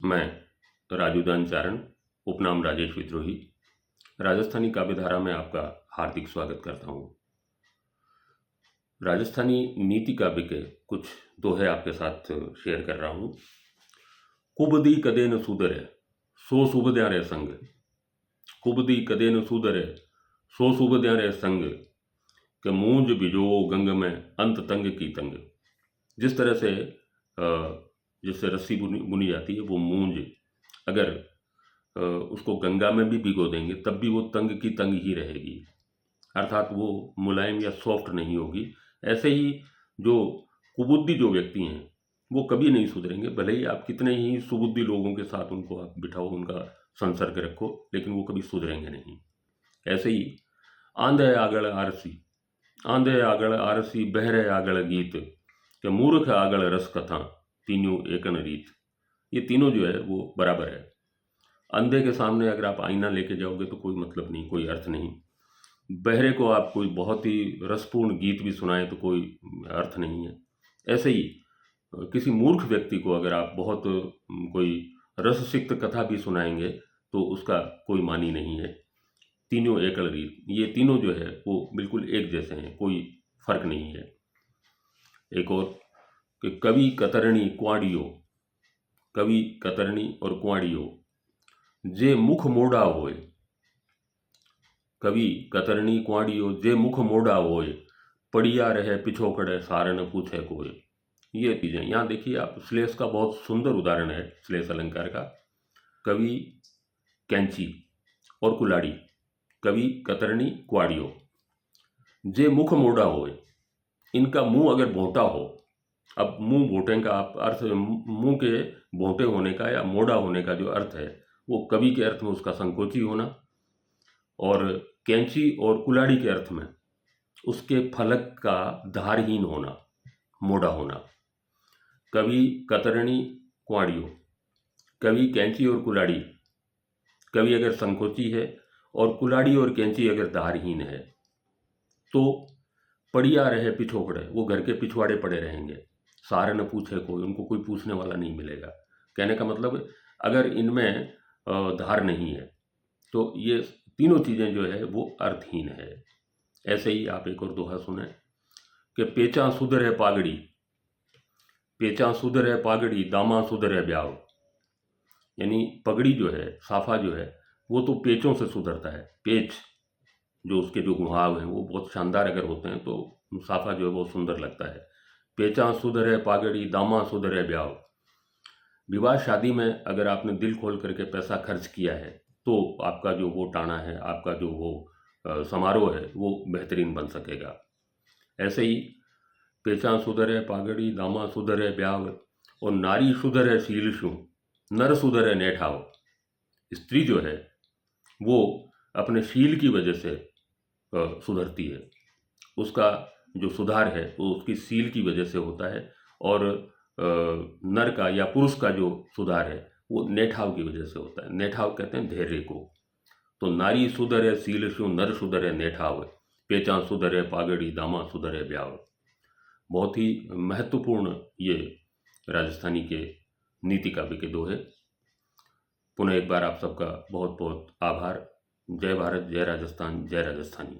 मैं राजूदान चारण, उपनाम राजेश विद्रोही, राजस्थानी काव्य धारा में आपका हार्दिक स्वागत करता हूँ। राजस्थानी नीति काव्य के कुछ दोहे आपके साथ शेयर कर रहा हूँ। कुबदी कदे न सुधरे सो सुबद्यारे संग, कुबदी कदे न सुधरे सो सुबद्यारे संग, के मूंज बिजो गंग में अंत तंग की तंग। जिस तरह से जिससे रस्सी बुनी जाती है, वो मूंज अगर उसको गंगा में भी भिगो देंगे तब भी वो तंग की तंग ही रहेगी, अर्थात वो मुलायम या सॉफ्ट नहीं होगी। ऐसे ही जो कुबुद्धि जो व्यक्ति हैं वो कभी नहीं सुधरेंगे, भले ही आप कितने ही सुबुद्धि लोगों के साथ उनको आप बिठाओ, उनका संसर्ग रखो, लेकिन वो कभी सुधरेंगे नहीं। ऐसे ही आंधे आगल आरसी, आंधे आगल आरसी बहरे आगल गीत, के मूर्ख आगल रस कथा, तीनों एकन रीत। ये तीनों जो है वो बराबर है। अंधे के सामने अगर आप आईना लेके जाओगे तो कोई मतलब नहीं, कोई अर्थ नहीं। बहरे को आप कोई बहुत ही रसपूर्ण गीत भी सुनाएं तो कोई अर्थ नहीं है। ऐसे ही किसी मूर्ख व्यक्ति को अगर आप बहुत कोई रससिक्त कथा भी सुनाएंगे तो उसका कोई मानी नहीं है। तीनों एकल रीत, ये तीनों जो है वो बिल्कुल एक जैसे हैं, कोई फर्क नहीं है। एक और कि कवि कतरणी कुआड़ियो, कवि कतरणी और कुआड़ियो, जे मुख मोड़ा होए, कवि कतरणी कुआड़ियो जे मुख मोड़ा होए, पड़िया रहे पिछोकड़े सारन पूछे कोय। ये चीजें यहाँ देखिए आप, श्लेष का बहुत सुंदर उदाहरण है, श्लेष अलंकार का। कवि कैंची और कुलाड़ी, कवि कतरणी कुआड़ियो, जे मुख मोड़ा होए, इनका मुंह अगर भोंटा हो। अब मुंह भोंटे का आप अर्थ, मुंह के भोंटे होने का या मोड़ा होने का जो अर्थ है वो कवि के अर्थ में उसका संकोची होना, और कैंची और कुलाड़ी के अर्थ में उसके फलक का धारहीन होना, मोड़ा होना। कवि कतरणी कुआड़ियो, कवि कैंची और कुलाड़ी, कवि अगर संकोची है और कुलाड़ी और कैंची अगर धारहीन है तो पड़िया रहे पिछोकड़े, वो घर के पिछवाड़े पड़े रहेंगे। सारे न पूछे कोई, उनको कोई पूछने वाला नहीं मिलेगा। कहने का मतलब अगर इनमें धार नहीं है तो ये तीनों चीज़ें जो है वो अर्थहीन है। ऐसे ही आप एक और दोहा सुने कि पेचा सुधर है पागड़ी, पेचा सुधर है पागड़ी, दामा सुधर है ब्याव। यानी पगड़ी जो है, साफा जो है, वो तो पेचों से सुधरता है। पेच जो उसके जो घुमाव हैं वो बहुत शानदार अगर होते हैं तो साफा जो है वो सुंदर लगता है। पेचा सुधर है पागड़ी, दामा सुधर है ब्याव। विवाह शादी में अगर आपने दिल खोल करके पैसा खर्च किया है तो आपका जो वो टाना है, आपका जो वो समारोह है वो बेहतरीन बन सकेगा। ऐसे ही पेचा सुधर है पागड़ी, दामा सुधर है ब्याव, और नारी सुधर है शीलशु, नर सुधर है नेठाव। स्त्री जो है वो अपने शील की वजह से सुधरती है, उसका जो सुधार है वो उसकी सील की वजह से होता है, और नर का या पुरुष का जो सुधार है वो नेठाव की वजह से होता है। नेठाव कहते हैं धैर्य को। तो नारी सुधर है सीलशु, नर सुधर है नेठाव, पेचा सुधर है पागड़ी, दामा सुधर है ब्याव। बहुत ही महत्वपूर्ण ये राजस्थानी के नीति काव्य के दोहे। पुनः एक बार आप सबका बहुत बहुत आभार। जय भारत, जय राजस्थान, जय राजस्थानी।